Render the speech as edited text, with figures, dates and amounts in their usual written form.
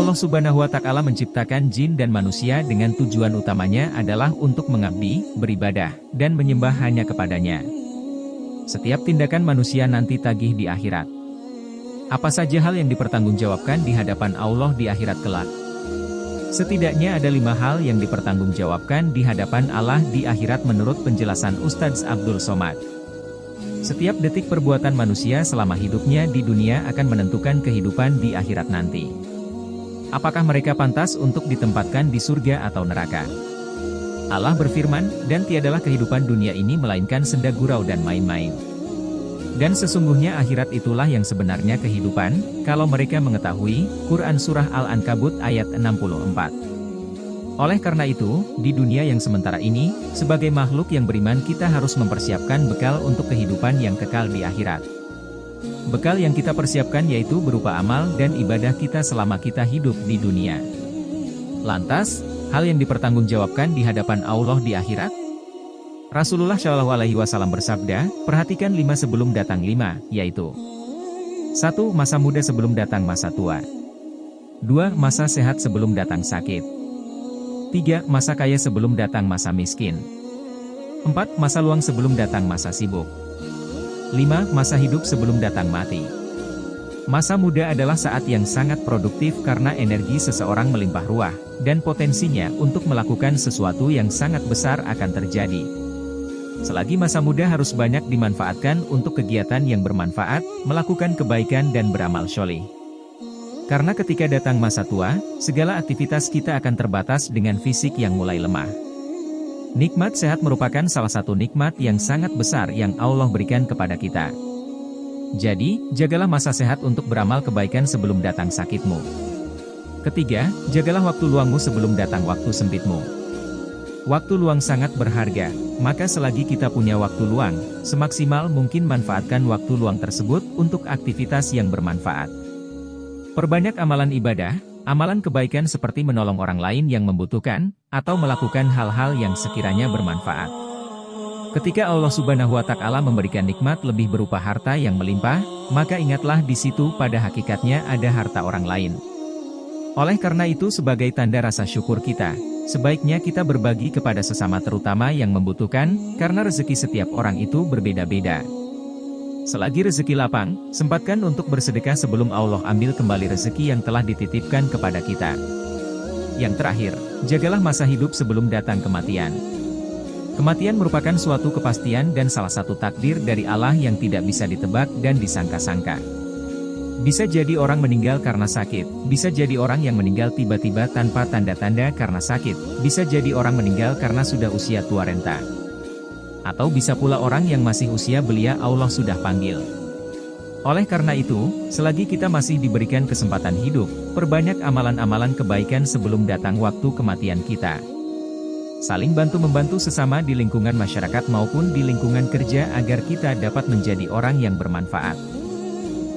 Allah Subhanahu wa Ta'ala menciptakan jin dan manusia dengan tujuan utamanya adalah untuk mengabdi, beribadah, dan menyembah hanya kepadanya. Setiap tindakan manusia nanti tagih di akhirat. Apa saja hal yang dipertanggungjawabkan di hadapan Allah di akhirat kelak? Setidaknya ada 5 hal yang dipertanggungjawabkan di hadapan Allah di akhirat menurut penjelasan Ustadz Abdul Somad. Setiap detik perbuatan manusia selama hidupnya di dunia akan menentukan kehidupan di akhirat nanti. Apakah mereka pantas untuk ditempatkan di surga atau neraka? Allah berfirman, dan tiadalah kehidupan dunia ini melainkan senda gurau dan main-main. Dan sesungguhnya akhirat itulah yang sebenarnya kehidupan, kalau mereka mengetahui. Quran Surah Al-Ankabut ayat 64. Oleh karena itu, di dunia yang sementara ini, sebagai makhluk yang beriman kita harus mempersiapkan bekal untuk kehidupan yang kekal di akhirat. Bekal yang kita persiapkan yaitu berupa amal dan ibadah kita selama kita hidup di dunia. Lantas, hal yang dipertanggungjawabkan di hadapan Allah di akhirat? Rasulullah Shallallahu Alaihi Wasallam bersabda, perhatikan 5 sebelum datang 5, yaitu 1. Masa muda sebelum datang masa tua. 2. Masa sehat sebelum datang sakit. 3. Masa kaya sebelum datang masa miskin. 4. Masa luang sebelum datang masa sibuk. 5. Masa hidup sebelum datang mati. Masa muda adalah saat yang sangat produktif karena energi seseorang melimpah ruah, dan potensinya untuk melakukan sesuatu yang sangat besar akan terjadi. Selagi masa muda harus banyak dimanfaatkan untuk kegiatan yang bermanfaat, melakukan kebaikan dan beramal syolih. Karena ketika datang masa tua, segala aktivitas kita akan terbatas dengan fisik yang mulai lemah. Nikmat sehat merupakan salah satu nikmat yang sangat besar yang Allah berikan kepada kita. Jadi, jagalah masa sehat untuk beramal kebaikan sebelum datang sakitmu. Ketiga, jagalah waktu luangmu sebelum datang waktu sempitmu. Waktu luang sangat berharga, maka selagi kita punya waktu luang, semaksimal mungkin manfaatkan waktu luang tersebut untuk aktivitas yang bermanfaat. Perbanyak amalan ibadah, amalan kebaikan seperti menolong orang lain yang membutuhkan, atau melakukan hal-hal yang sekiranya bermanfaat. Ketika Allah Subhanahu wa Ta'ala memberikan nikmat lebih berupa harta yang melimpah, maka ingatlah di situ pada hakikatnya ada harta orang lain. Oleh karena itu sebagai tanda rasa syukur kita, sebaiknya kita berbagi kepada sesama terutama yang membutuhkan, karena rezeki setiap orang itu berbeda-beda. Selagi rezeki lapang, sempatkan untuk bersedekah sebelum Allah ambil kembali rezeki yang telah dititipkan kepada kita. Yang terakhir, jagalah masa hidup sebelum datang kematian. Kematian merupakan suatu kepastian dan salah satu takdir dari Allah yang tidak bisa ditebak dan disangka-sangka. Bisa jadi orang meninggal karena sakit, bisa jadi orang yang meninggal tiba-tiba tanpa tanda-tanda karena sakit, bisa jadi orang meninggal karena sudah usia tua renta. Atau bisa pula orang yang masih usia belia Allah sudah panggil. Oleh karena itu, selagi kita masih diberikan kesempatan hidup, perbanyak amalan-amalan kebaikan sebelum datang waktu kematian kita. Saling bantu-membantu sesama di lingkungan masyarakat maupun di lingkungan kerja agar kita dapat menjadi orang yang bermanfaat.